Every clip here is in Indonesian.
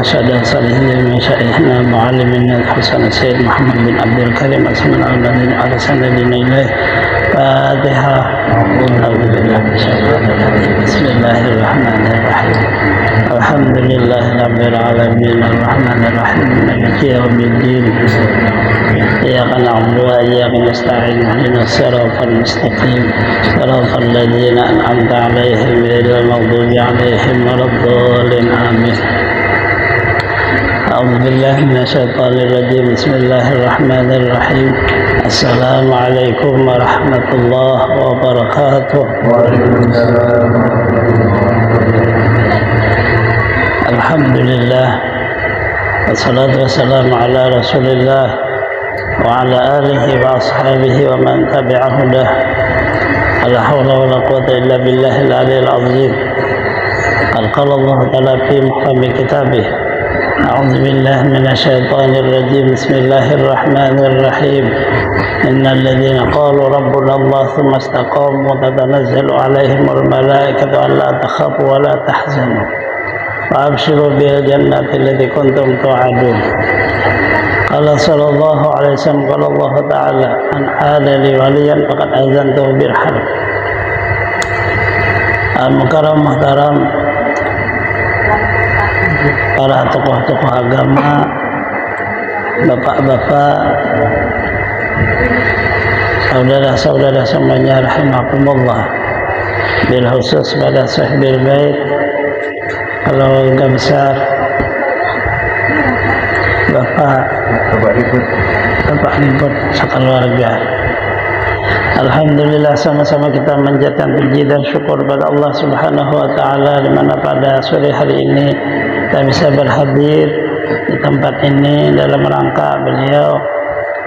وأشهد أن صالحين من شيخنا معلمنا الحسن السيد محمد بن عبد الكريم أسمنا الذين على سندنا إليه فاتحة. أعوذ بالله من الشيطان الرجيم. بسم الله الرحمن الرحيم. الحمد لله رب العالمين الرحمن الرحيم مالك يوم الدين إياك نعبد وإياك نستعين اهدنا الصراط المستقيم صراط الذين أنعمت عليهم غير المغضوب عليهم ولا الضالين آمين. أعوذ بالله من الشيطان الرجيم. بسم الله الرحمن الرحيم. السلام عليكم ورحمة الله وبركاته. الحمد لله والصلاة والسلام على رسول الله وعلى آله وأصحابه ومن تبع هداه. لا حول ولا قوة إلا بالله العلي العظيم. قال الله تعالى في محكم كتابه أعوذ بالله من الشيطان الرجيم. بسم الله الرحمن الرحيم. إن الذين قالوا ربنا الله ثم استقاموا تتنزل عليهم الملائكة ألا تخافوا ولا تحزنوا وأبشروا بالجنة التي كنتم توعدون. قال صلى الله عليه وسلم قال الله تعالى من عاد لي وليا فقد أذنته بالحرب. Mukarram muhtaram para tokoh-tokoh agama, bapak-bapak, saudara-saudara semuanya rahimakumullah. Bil khusus pada sahabil bait, keluarga besar, bapak ribut sekeluarga. Alhamdulillah sama-sama kita menjadikan puji dan syukur kepada Allah Subhanahu wa taala di mana pada sore hari ini kita bisa berhadir di tempat ini dalam rangka beliau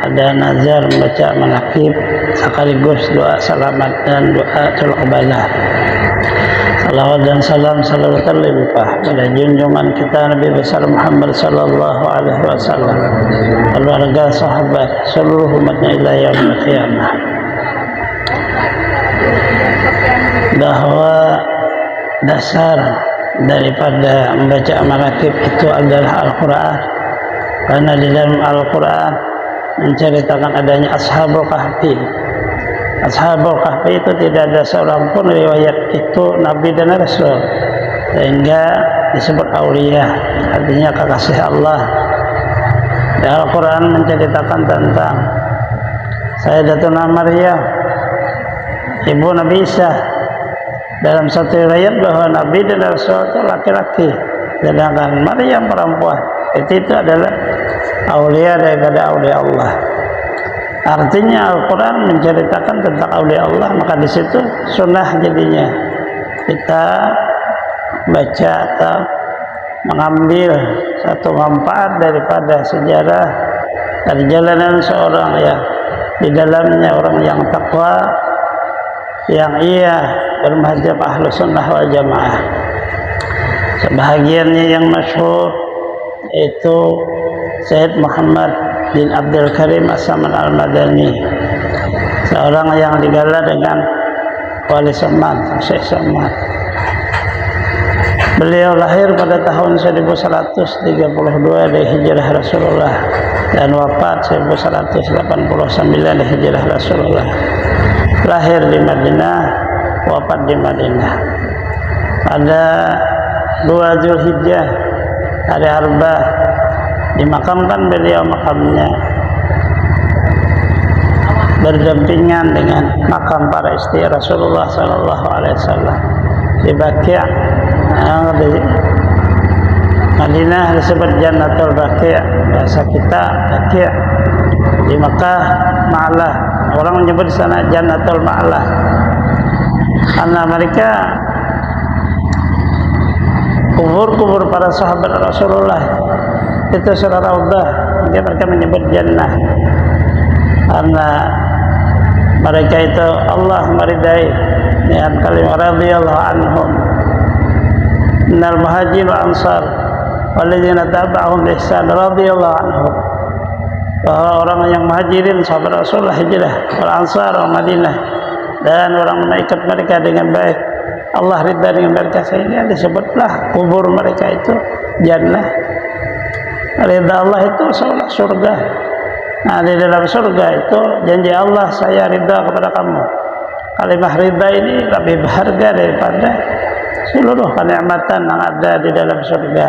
ada nazar membaca manaqib sekaligus doa selamat dan doa tulqabalah. Salawat dan salam selalu terlimpah pada junjungan kita Nabi besar Muhammad sallallahu alaihi wasallam, keluarga, sahabat, seluruh umatnya ila yaumil qiyamah. Bahwa dasar daripada membaca manaqib itu adalah Al-Quran, karena di dalam Al-Quran menceritakan adanya Ashabul Kahfi. Ashabul Kahfi itu tidak ada seorang pun riwayat itu Nabi dan Rasul, sehingga disebut aulia, artinya kekasih Allah. Di Al-Quran menceritakan tentang Sayyidatuna Maryam, ibu Nabi Isa. Dalam satu riwayat bahwa Nabi dan Rasul itu laki-laki, sedangkan Maryam perempuan. Itu adalah aulia daripada aulia Allah. Artinya Al-Quran menceritakan tentang aulia Allah, maka di situ sunnah jadinya kita baca atau mengambil satu manfaat daripada sejarah perjalanan seorang yang di dalamnya orang yang takwa, yang ia bermadzhab ahlu sunnah wal jamaah. Sebahagiannya yang masyhur itu Syed Muhammad bin Abdul Karim As-Saman Al-Madani, seorang yang digelar dengan Wali Saman, Syekh Saman. Beliau lahir pada tahun 1132 dari Hijrah Rasulullah dan wafat 1189 dari Hijrah Rasulullah. Lahir di Madinah, wafat di Madinah. Pada 2 Zulhijjah hari Arba dimakamkan beliau, makamnya berdampingan dengan makam para istri Rasulullah sallallahu alaihi wasallam di Baqi'. Di Madinah disebut Jannatul Baqi', bahasa kita Baqi'. Di Makkah Ma'lah, orang menyebut di sana Jannatul Ma'lah, karena mereka kubur-kubur para sahabat Rasulullah itu surah Raudah, mereka menyebut jannah karena mereka itu Allah meridai dengan kalimat radhiyallahu anhum minal muhajirin wal ansar walladzina taba'ahum bi ihsan radhiyallahu anhum, bahwa orang yang muhajirin sahabat Rasulullah hijrah, wal ansar orang Madinah, dan orang ikut mereka dengan baik, Allah ridha dengan mereka, sehingga disebutlah kubur mereka itu jannah. Ridha Allah itu seolah surga. Nah, di dalam surga itu janji Allah, saya ridha kepada kamu. Kalimat ridha ini lebih berharga daripada seluruh kenikmatan yang ada di dalam surga.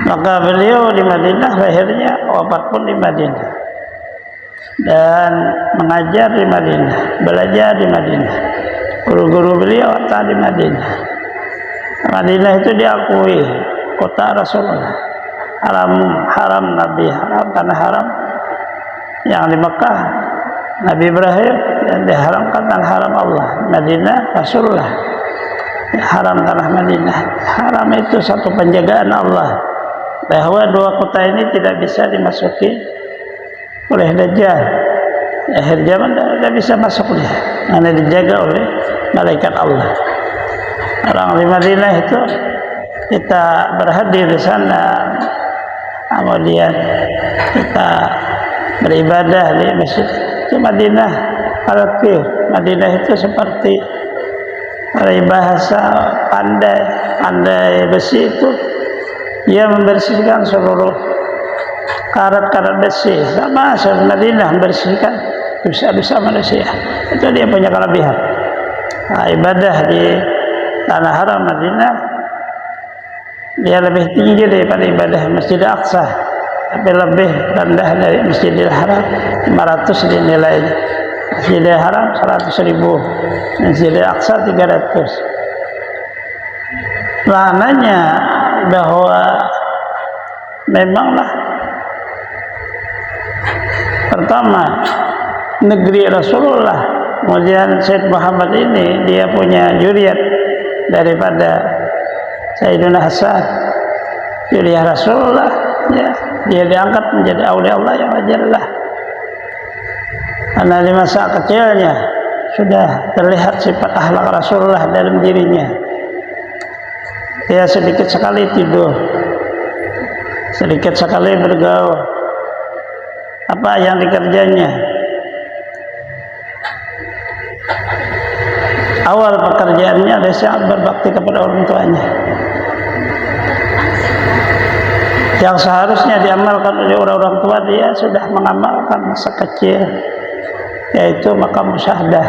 Maka beliau di Madinah, lahirnya wafat pun di Madinah, dan mengajar di Madinah, belajar di Madinah. Guru-guru beliau ada di Madinah. Madinah itu diakui kota Rasulullah, haram Nabi, tanah haram. Yang di Mekah Nabi Ibrahim, yang diharamkan tanah haram Allah. Madinah Rasulullah, haram tanah Madinah. Haram itu satu penjagaan Allah, bahwa dua kota ini tidak bisa dimasuki oleh Dajjal. Akhir zaman tidak bisa masuk dia, karena dijaga oleh malaikat Allah. Orang di Madinah itu kita berhadir di sana, kemudian kita beribadah di masjid di Madinah. Madinah itu seperti bahasa pandai besi itu, dia membersihkan seluruh karat-karat besi. Sama Madinah membersihkan dosa-dosa manusia. Itu dia punya kelebihan. Nah, ibadah di tanah haram Madinah dia lebih tinggi daripada ibadah Masjidil Aqsa, tapi lebih rendah dari Masjidil Haram. 500 dinilainya. Masjidil Haram 100.000, Masjidil Aqsa 300. Maknanya bahwa memanglah pertama negeri Rasulullah, kemudian Sayyid Muhammad ini dia punya juriat daripada Sayyidina Hasan, juriat Rasulullah, ya, dia diangkat menjadi aulia Allah yang wajarlah. Karena di masa kecilnya sudah terlihat sifat akhlak Rasulullah dalam dirinya. Dia sedikit sekali tidur, sedikit sekali bergaul. Apa yang dikerjanya? Awal pekerjaannya adalah sangat berbakti kepada orang tuanya, yang seharusnya diamalkan oleh orang-orang tua. Dia sudah mengamalkan masa kecil, yaitu maqam musyahadah,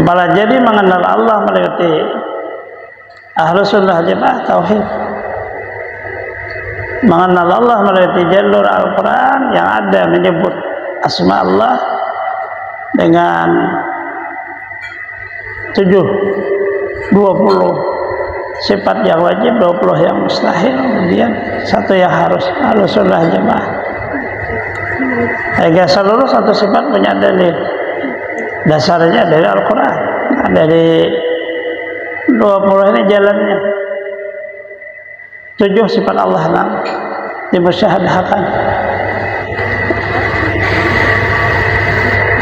mempelajari mengenal Allah melalui Ahlus Sunnah Jamaah Tauhid, mengenal Allah melalui jalur Al-Quran yang ada menyebut asma Allah dengan 20 sifat yang wajib, 20 yang mustahil, kemudian satu yang harus. Ahlus Sunnah Jamaah, sehingga seluruh satu sifat punya dalil, dasarnya dari Al-Quran. Nah, dari 20 ini jalannya 7 sifat Allah yang dimusyahadahkan.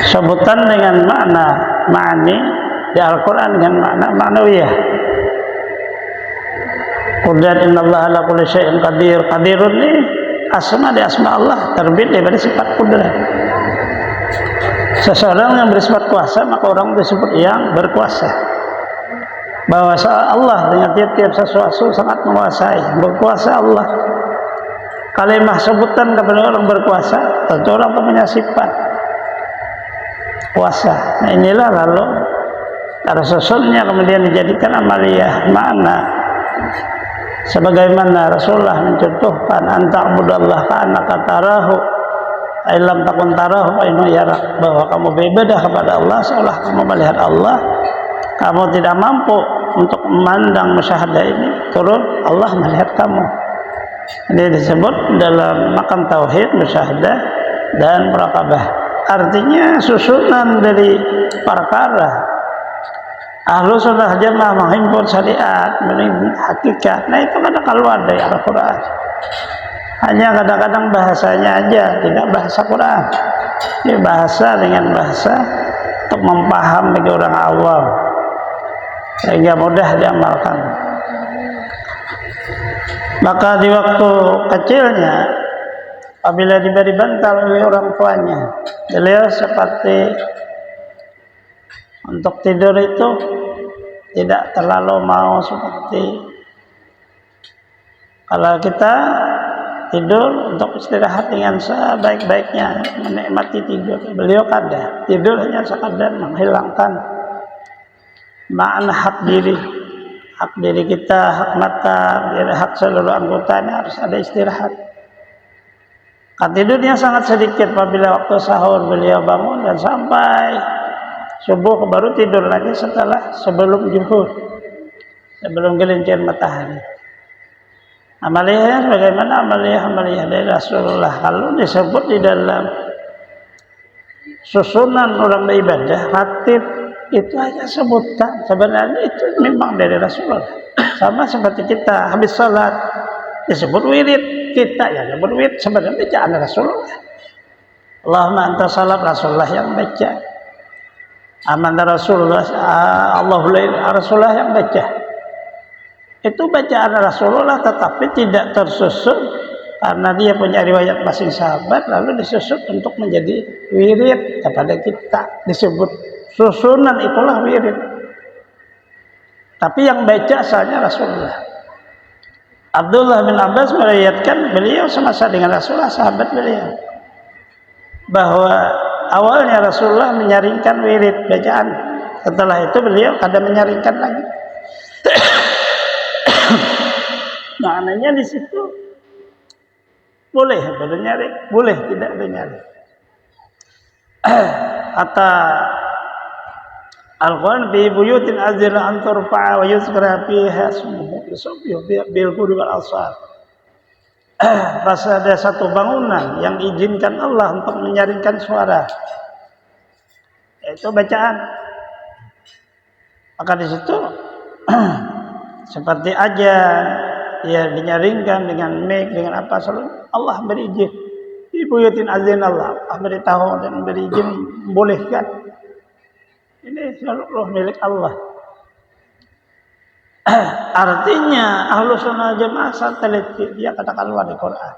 Sebutan dengan makna ma'ani di Al-Quran dengan makna ma'nawiyah. Qudrat innallaha ala kulli syai'in qadir. Qadirun ini asma di asma Allah, terbit daripada sifat qudrat. Seseorang yang bersifat kuasa, maka orang disebut yang berkuasa. Bahwa Allah dengan tiap-tiap sesuatu sangat menguasai, berkuasa Allah. Kalimah sebutan kepada orang berkuasa, tentu orang punya sifat kuasa. Nah, inilah lalu cara susunnya kemudian dijadikan amaliyah makna, sebagaimana Rasulullah mencontohkan anta'budallah ka'annaka tarahu ailam takun tarahu ainu yarak, bahwa kamu beribadah kepada Allah seolah kamu melihat Allah. Kamu tidak mampu untuk memandang musyahadah ini, turun Allah melihat kamu. Ini disebut dalam maqam tauhid, musyahadah dan muraqabah. Artinya susunan dari perkara. Ahlus Sunnah Jamaah menghimpun syariat, menghimpun hakikat. Nah, itu kadang keluar dari Al-Quran. Hanya kadang-kadang bahasanya aja, tidak bahasa Quran. Ini bahasa dengan bahasa untuk mempaham bagi orang awam, sehingga mudah diamalkan. Maka di waktu kecilnya, apabila diberi bantal oleh orang tuanya, beliau seperti untuk tidur itu tidak terlalu mau seperti Kalau kita tidur untuk istirahat dengan sebaik-baiknya, menikmati tidur. Beliau kada. Tidur hanya sekadar menghilangkan makna hak diri. Hak diri kita, hak mata, hak seluruh anggotanya harus ada istirahat. Tidurnya sangat sedikit. Apabila waktu sahur beliau bangun dan sampai subuh baru tidur lagi sebelum zuhur, sebelum gelincir matahari. Amaliyahnya bagaimana amaliyah dari Rasulullah? Kalau disebut di dalam susunan orang beribadah, ratib itu hanya sebutan. Sebenarnya itu memang dari Rasulullah. Sama seperti kita habis salat disebut wirid, kita ya disebut wirid, sebenarnya bacaan Rasulullah. Allahumma anta salat, Rasulullah yang baca. Amanah Rasulullah, Rasulullah yang baca. Itu bacaan Rasulullah, tetapi tidak tersusun karena dia punya riwayat masing sahabat, lalu disusun untuk menjadi wirid kepada kita. Disebut susunan itulah wirid. Tapi yang baca asalnya Rasulullah. Abdullah bin Abbas meriwayatkan beliau semasa dengan Rasulullah, sahabat beliau, bahwa awalnya Rasulullah menyaringkan wirid bacaan. Setelah itu beliau kadang menyaringkan lagi. Maknanya di situ boleh bernyaring, boleh tidak bernyaring. Kata Al-Quran, bi buyutin azira an turfa'a wa yuzkara fiha ismuhu yusabbihu bil ghudwi wal asar. Rasa ada satu bangunan yang diizinkan Allah untuk menyaringkan suara, yaitu bacaan. Maka di situ seperti aja ya dinyaringkan dengan mic, dengan apa, selalu Allah berizin. Di buyutin azin Allah beritahu dan berizin, membolehkan. Ini seluruh milik Allah. Artinya Ahlus Sunnah Jamaah teliti, dia katakan keluar di Quran,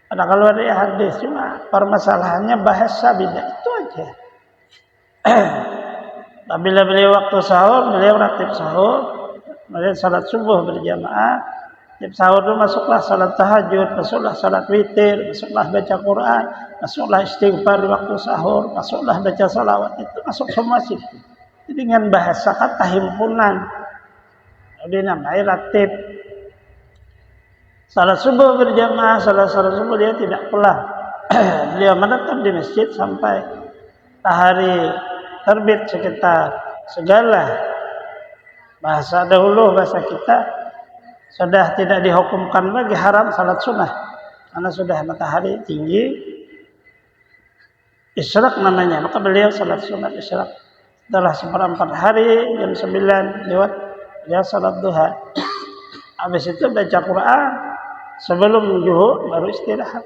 katakan keluar di hadis, cuma permasalahannya bahasa beda itu aja. Apabila beliau waktu sahur, beliau ratib sahur, kemudian salat subuh berjamaah. Tiap sahur itu masuklah salat tahajud, masuklah salat witir, masuklah baca Quran, masuklah istighfar di waktu sahur, masuklah baca salawat, itu masuk semua situ. Jadi dengan bahasa kata himpunan, dinamai ratib. Salat subuh berjamaah, salat subuh dia tidak pulang. Beliau menetap di masjid sampai matahari terbit sekitar segala bahasa dahulu, bahasa kita sudah tidak dihukumkan lagi haram salat sunnah karena sudah matahari tinggi, isyraq namanya. Maka beliau salat sunat isyraq. Setelah seperempat hari jam 9 lewat beliau salat duha. Habis itu baca Quran, sebelum zuhur baru istirahat.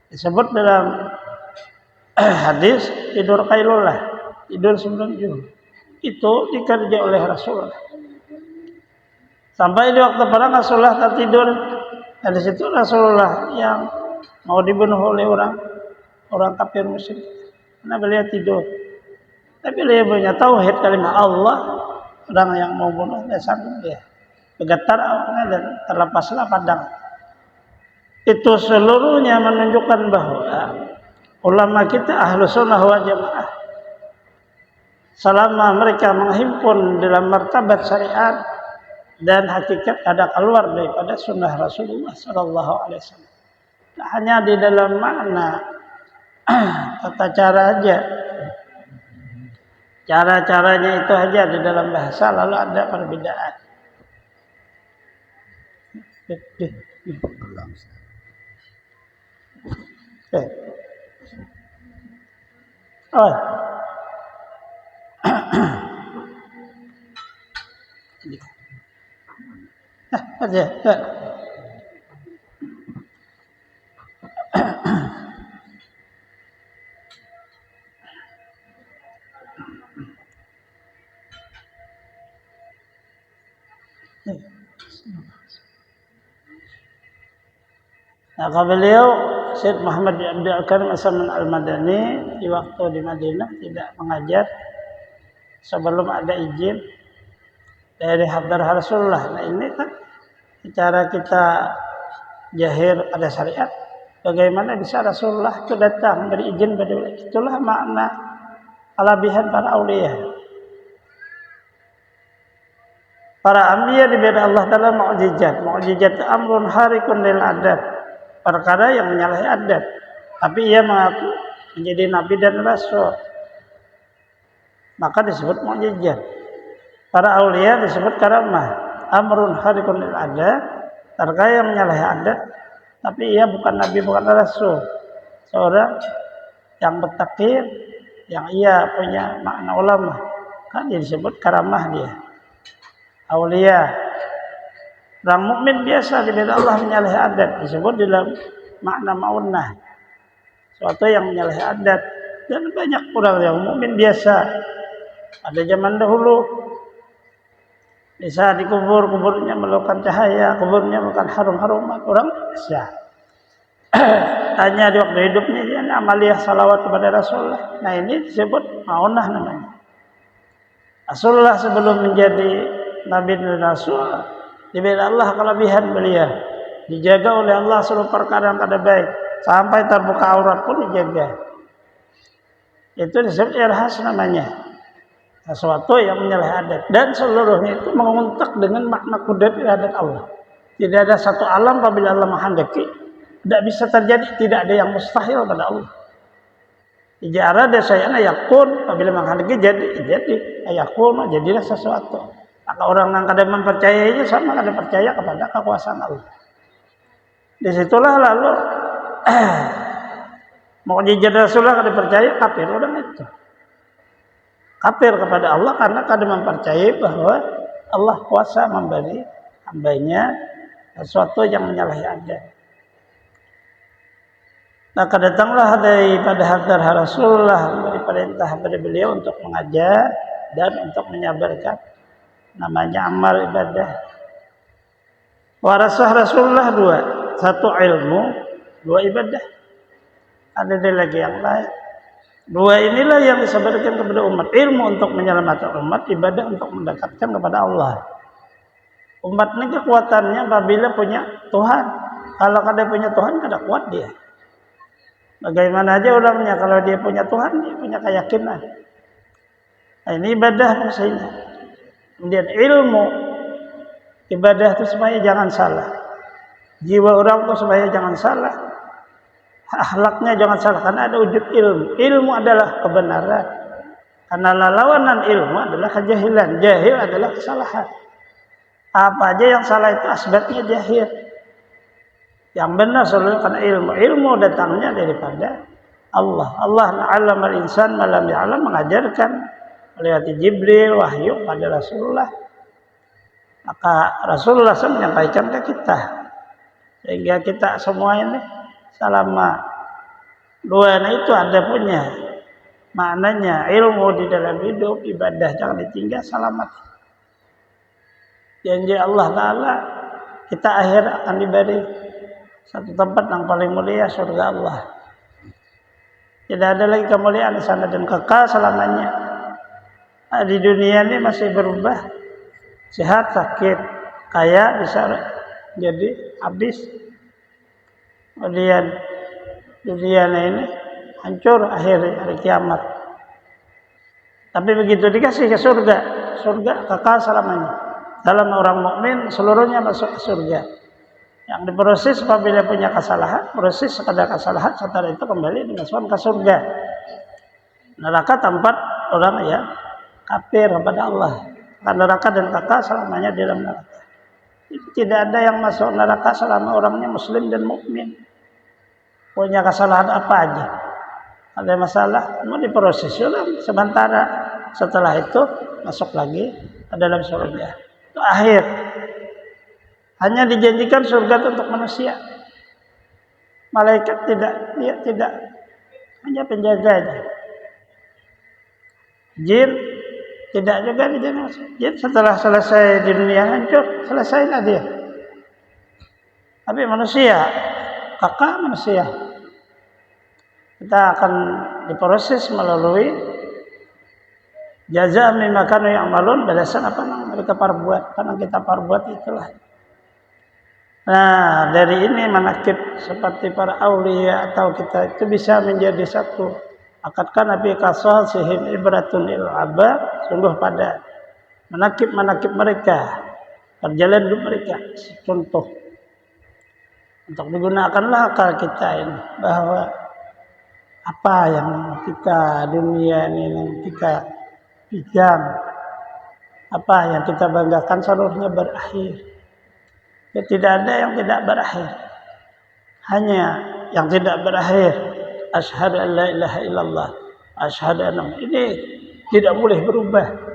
Disebut dalam hadis tidur qailullah, tidur sebelum zuhur. Itu dikerja oleh Rasulullah. Sampai di waktu perang Rasulullah tertidur. Dan di situ Rasulullah yang mau dibunuh oleh orang kafir musyrik. Karena beliau tidur. Tapi beliau punya tauhid kalimat Allah. Orang yang mau bunuh dia sanggup dia. Bergetar awalnya dan terlepaslah padang. Itu seluruhnya menunjukkan bahwa ulama kita Ahlus Sunnah wal Jamaah, selama mereka menghimpun dalam martabat syariat dan hakikat, ada keluar daripada sunnah Rasulullah Sallallahu Alaihi Wasallam. Hanya di dalam makna tata cara aja, cara-caranya itu aja di dalam bahasa, lalu ada perbedaan. Oh. Aja. Nah, beliau Syekh Muhammad bin Abdul Karim As-Saman Al-Madani di waktu di Madinah tidak mengajar sebelum ada izin dari Hadar Rasulullah. Nah ini kan Cara kita jahir ada syariat. Bagaimana bisa Rasulullah itu datang beri izin pada beliau? Itulah makna kelebihan para aulia. Para anbiya diberi Allah dalam mukjizat. Mukjizat amrun harikun lil adat. Perkara yang menyalahi adat. Tapi ia mengaku menjadi nabi dan rasul. Maka disebut mukjizat. Para aulia disebut karamah. Amrun harikun lil adat. Perkara yang menyalahi adat. Tapi ia bukan nabi, bukan rasul. Seorang yang bertakir, yang ia punya makna ulama. Kan dia disebut karamah dia. Aulia. Orang mukmin biasa diberi Allah menyalahi adat. Disebut dalam makna ma'unah. Suatu yang menyalahi adat. Dan banyak orang yang mukmin biasa. Pada zaman dahulu. Bisa dikubur, kuburnya melakukan cahaya, kuburnya melakukan harum-haruman. Orang biasa. Tanya di waktu hidupnya, dia amaliyah salawat kepada Rasulullah. Nah ini disebut ma'unah namanya. Rasulullah sebelum menjadi Nabi dan Rasul, diberi Allah kelebihan beliau. Dijaga oleh Allah seluruh perkara yang kada baik. Sampai terbuka aurat pun dijaga. Itu disebut irhas namanya. Sesuatu yang menyalahi adat. Dan seluruhnya itu menguntak dengan makna kudrat adat Allah. Tidak ada satu alam apabila Allah menghendaki. Tidak bisa terjadi. Tidak ada yang mustahil pada Allah. Ija arada syai'an yakun. Apabila menghendaki jadi. Yakun jadilah sesuatu. Maka orang yang kadang mempercayainya sama kadang percaya kepada kekuasaan Allah. Disitulah lalu mukjizat Rasulullah kadang percaya kafir orang itu. Kafir kepada Allah karena kadang mempercayai bahwa Allah kuasa memberi hambanya sesuatu yang menyalahi adat. Maka datanglah daripada hadar Rasulullah dari perintah dari beliau untuk mengajar dan untuk menyabarkan namanya amal ibadah. Warasah Rasulullah dua, satu ilmu, dua ibadah. Ada lagi yang lain. Dua inilah yang disampaikan kepada umat. Ilmu untuk menyelamatkan umat, ibadah untuk mendekatkan kepada Allah. Umat ini kekuatannya apabila punya Tuhan. Kalau kada punya Tuhan, kada kuat dia. Bagaimana aja orangnya kalau dia punya Tuhan, dia punya keyakinan. Nah, ini ibadah maksudnya. Kemudian ilmu, ibadah itu supaya jangan salah. Jiwa orang itu supaya jangan salah. Akhlaknya jangan salah karena ada wujud ilmu. Ilmu adalah kebenaran. Karena lawanan ilmu adalah kejahilan. Jahil adalah kesalahan. Apa aja yang salah itu asbabnya jahil. Yang benar selalu karena ilmu. Ilmu datangnya daripada Allah. Allah na'alamal insan malam ya'alam mengajarkan melewati Jibril, wahyu pada Rasulullah. Maka Rasulullah SAW menyampaikan ke kita. Sehingga kita semua ini selama dua itu ada punya maknanya ilmu di dalam hidup, ibadah jangan ditinggal, selamat. Janji Allah Ta'ala kita akhir akan diberi satu tempat yang paling mulia, surga Allah. Tidak ada lagi kemuliaan di sana dan kekal selamanya. Nah, di dunia ini masih berubah, sehat, sakit, kaya bisa jadi habis. Kemudian dunia ini hancur akhir hari kiamat. Tapi begitu dikasih ke surga, surga kekal selamanya. Dalam orang mukmin seluruhnya masuk ke surga. Yang diproses apabila punya kesalahan, proses sekadar kesalahan, setelah itu kembali dimasukkan ke surga. Neraka tempat orang yang kafir kepada Allah. Karena neraka dan kekal selamanya di dalam neraka. Tidak ada yang masuk neraka selama orangnya muslim dan mukmin. Punya kesalahan apa aja. Ada masalah, mau diproses sementara. Setelah itu masuk lagi ke dalam surga. Itu akhir. Hanya dijanjikan surga untuk manusia. Malaikat tidak, dia tidak. Hanya penjaga aja. Jin tidak juga dijaga. Jin setelah selesai di dunia hancur, selesailah dia. Tapi manusia, kakak manusia, kita akan diproses melalui jaza mimma kanu ya'malun, balasan apa yang mereka perbuat. Karena kita perbuat itulah. Nah, dari ini manakib seperti para aulia atau kita itu bisa menjadi satu. Akadkan Nabi Kasal sihim ibratun il abad, sungguh pada manakib mereka, perjalanan hidup mereka, contoh untuk digunakanlah akal kita ini, bahwa apa yang kita dunia ini yang kita pegang, apa yang kita banggakan seluruhnya berakhir. Ya, tidak ada yang tidak berakhir. Hanya yang tidak berakhir, asyhadu an la ilaha illallah, asyhadu anna, ini tidak boleh berubah.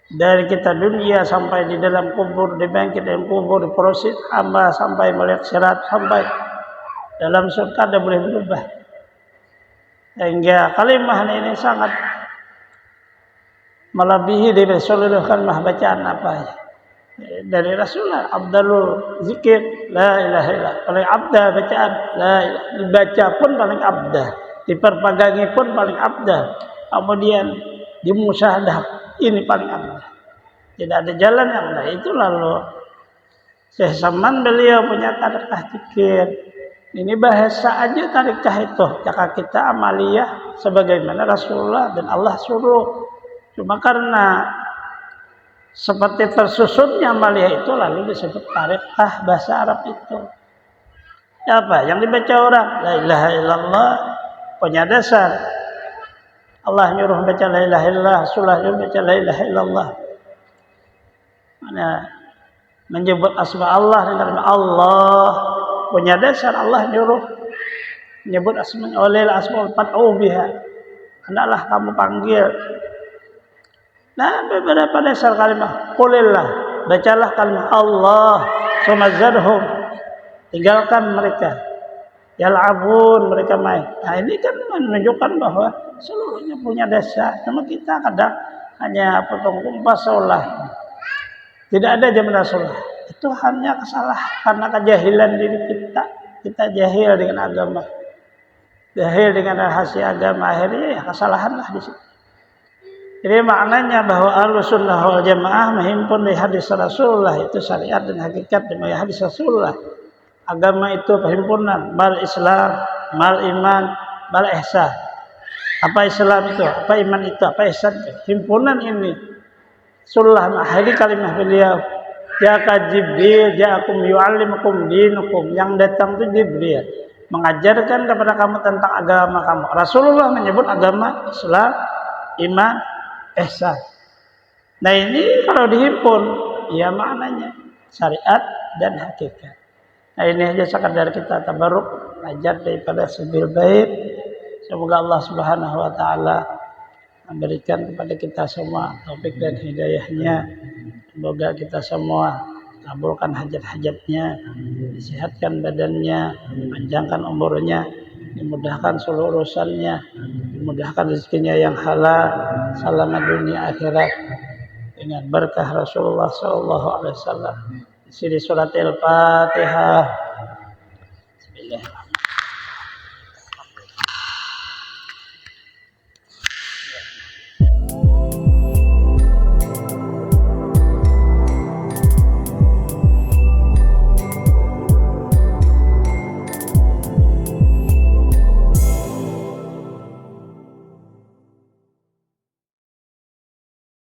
Dari kita dunia sampai di dalam kubur, dibangkit dalam kubur, diproses hamba sampai melihat sirat, sampai dalam surga tidak boleh berubah. Sehingga kalimah ini sangat melebihi dari seluruh kalimah bacaan apa ya. Dari Rasulullah, abdalul zikir la ilaha illallah, paling abdah bacaan la ilaha, dibaca pun paling abdah, diperpagangi pun paling abdah, kemudian dimusyahadah ini paling abdah. Tidak ada jalan yang lain. Itu lalu Syekh Saman beliau punya tarikah zikir. Ini bahasa aja tarikah itu, jika kita amaliyah sebagaimana Rasulullah dan Allah suruh. Cuma karena seperti tersusunnya amaliyah itu lalu disebut tarikah bahasa Arab itu. Apa yang dibaca orang? La ilaha illallah, punya dasar. Allah nyuruh baca la ilaha illallah, Rasulullah nyuruh baca la ilaha illallah. Mana menyebut asma Allah dengan Allah, punya dasar. Allah nyuruh menyebut asma oleh asmaul fad'u biha, hendaklah kamu panggil. Nah, beberapa dasar kalimat qulillah, bacalah kalimat Allah, sumazarhum, tinggalkan mereka, yal'abun, mereka main. Nah, ini kan menunjukkan bahwa seluruhnya punya dasar. Cuma kita kadang hanya potong kumpas seolah. Tidak ada zaman Rasulullah. Itu hanya kesalahan karena kejahilan diri kita. Kita jahil dengan agama, jahil dengan rahasia agama, akhirnya ya kesalahanlah di situ. Jadi maknanya bahwa Ahlussunnah wal Jamaah menghimpun di hadis Rasulullah, itu syariat dan hakikat dari hadis Rasulullah. Agama itu perhimpunan mal Islam, mal iman, mal ihsan. Apa Islam itu? Apa iman itu? Apa ihsan itu? Himpunan ini Rasulullah mengakhiri kalimat beliau, jaka Jibril ja'akum yu'allimukum dinukum. Yang datang itu Jibril mengajarkan kepada kamu tentang agama kamu. Rasulullah menyebut agama Islam, iman, ihsan. Nah, ini kalau dihimpun, ya maknanya syariat dan hakikat. Nah, ini aja sekadar kita tabarruk belajar daripada Sabil Bait. Semoga Allah Subhanahu wa taala memberikan kepada kita semua taufik dan hidayahnya. Semoga kita semua kabulkan hajat-hajatnya, disehatkan badannya, dipanjangkan umurnya, dimudahkan seluruh urusannya, dimudahkan rezekinya yang halal, selamat dunia akhirat dengan berkah Rasulullah sallallahu alaihi wasallam. Di sini surat Al-Fatihah. Bismillah.